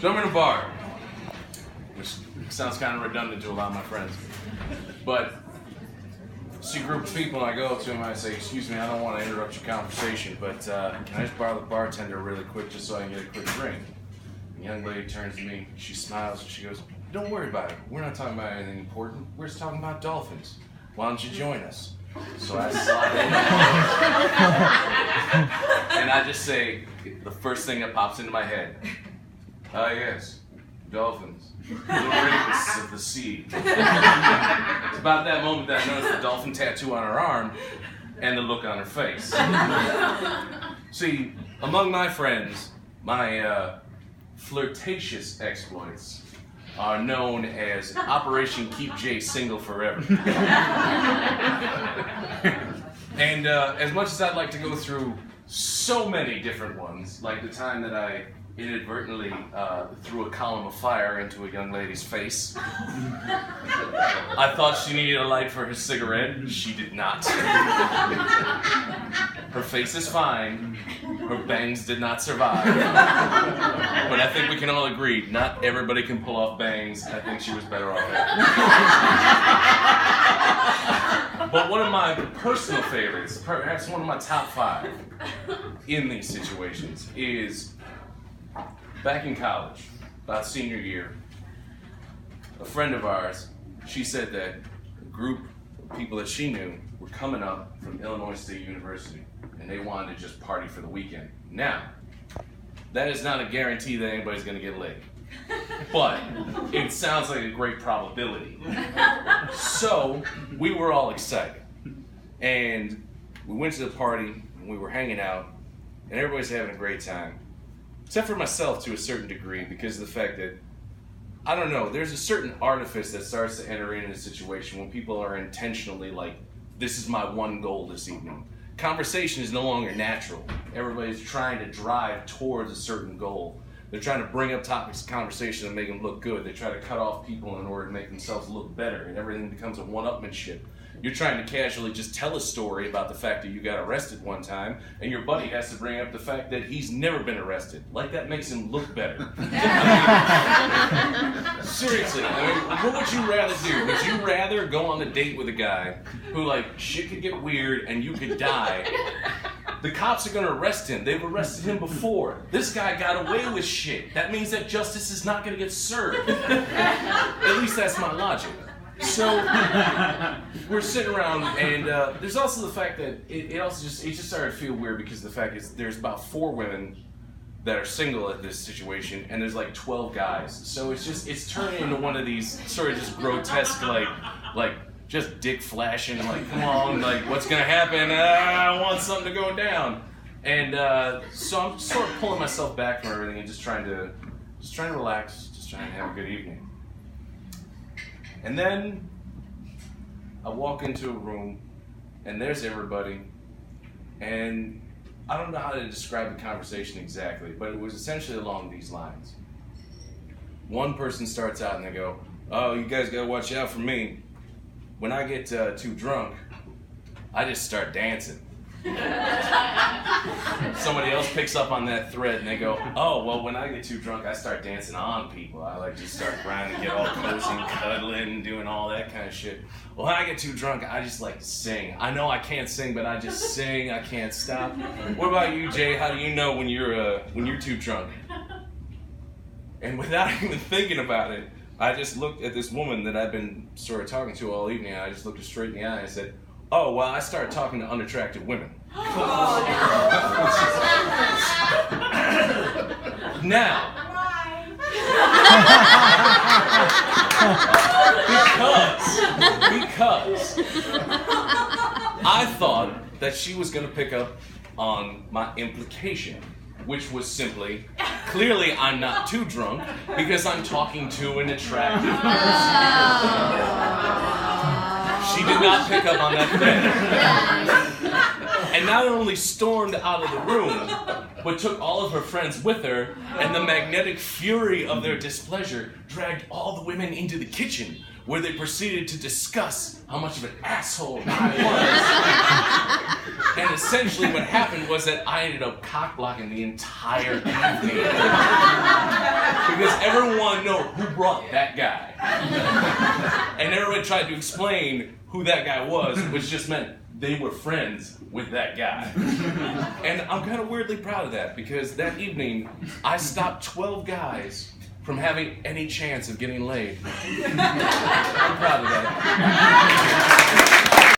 So I'm in a bar, which sounds kind of redundant to a lot of my friends, but see a group of people and I go up to them and I say, excuse me, I don't want to interrupt your conversation, but can I just borrow the bartender really quick just so I can get a quick drink? The young lady turns to me, she smiles and she goes, don't worry about it. We're not talking about anything important. We're just talking about dolphins. Why don't you join us? So I slide in and I just say the first thing that pops into my head. Yes, dolphins. The rapists of the sea. It's about that moment that I noticed the dolphin tattoo on her arm and the look on her face. See, among my friends, my flirtatious exploits are known as Operation Keep Jay Single Forever. And as much as I'd like to go through so many different ones, like the time that I inadvertently threw a column of fire into a young lady's face. I thought she needed a light for her cigarette. She did not. Her face is fine. Her bangs did not survive. But I think we can all agree, not everybody can pull off bangs. I think she was better off at it. But one of my personal favorites, perhaps one of my top 5 in these situations, is back in college, about senior year, a friend of ours, she said that a group of people that she knew were coming up from Illinois State University, and they wanted to just party for the weekend. Now, that is not a guarantee that anybody's going to get laid, but it sounds like a great probability. So, we were all excited, and we went to the party, and we were hanging out, and everybody's having a great time. Except for myself to a certain degree, because of the fact that, I don't know, there's a certain artifice that starts to enter into a situation when people are intentionally like, this is my one goal this evening. Conversation is no longer natural. Everybody's trying to drive towards a certain goal. They're trying to bring up topics of conversation and make them look good. They try to cut off people in order to make themselves look better, and everything becomes a one-upmanship. You're trying to casually just tell a story about the fact that you got arrested one time, and your buddy has to bring up the fact that he's never been arrested. Like that makes him look better. Seriously, what would you rather do? Would you rather go on a date with a guy who, like, shit could get weird and you could die? The cops are gonna arrest him. They've arrested him before. This guy got away with shit. That means that justice is not gonna get served. At least that's my logic. So we're sitting around, and there's also the fact that it just started to feel weird because the fact is there's about 4 women that are single at this situation, and there's like 12 guys. So it's turning into one of these sort of just grotesque like just dick flashing, like, come on, like, what's gonna happen? I want something to go down. And so I'm sort of pulling myself back from everything and just trying to relax, just trying to have a good evening. And then I walk into a room, and there's everybody, and I don't know how to describe the conversation exactly, but it was essentially along these lines. One person starts out and they go, oh, you guys gotta watch out for me. When I get too drunk, I just start dancing. Somebody else picks up on that thread and they go, oh, well, when I get too drunk, I start dancing on people. I like to start grinding, get all cozy and cuddling, doing all that kind of shit. Well, when I get too drunk, I just like to sing. I know I can't sing, but I just sing. I can't stop. What about you, Jay? How do you know when you're too drunk? And without even thinking about it, I just looked at this woman that I've been sort of talking to all evening, and I just looked her straight in the eye and said, oh, well, I started talking to unattractive women. Now, because I thought that she was going to pick up on my implication, which was simply, clearly I'm not too drunk because I'm talking to an attractive person. She did not pick up on that thread. And not only stormed out of the room, but took all of her friends with her, and the magnetic fury of their displeasure dragged all the women into the kitchen, where they proceeded to discuss how much of an asshole I was. And essentially what happened was that I ended up cock-blocking the entire evening. Because everyone know who brought that guy. And everybody tried to explain who that guy was, which just meant they were friends with that guy. And I'm kind of weirdly proud of that, because that evening, I stopped 12 guys from having any chance of getting laid. I'm proud of that.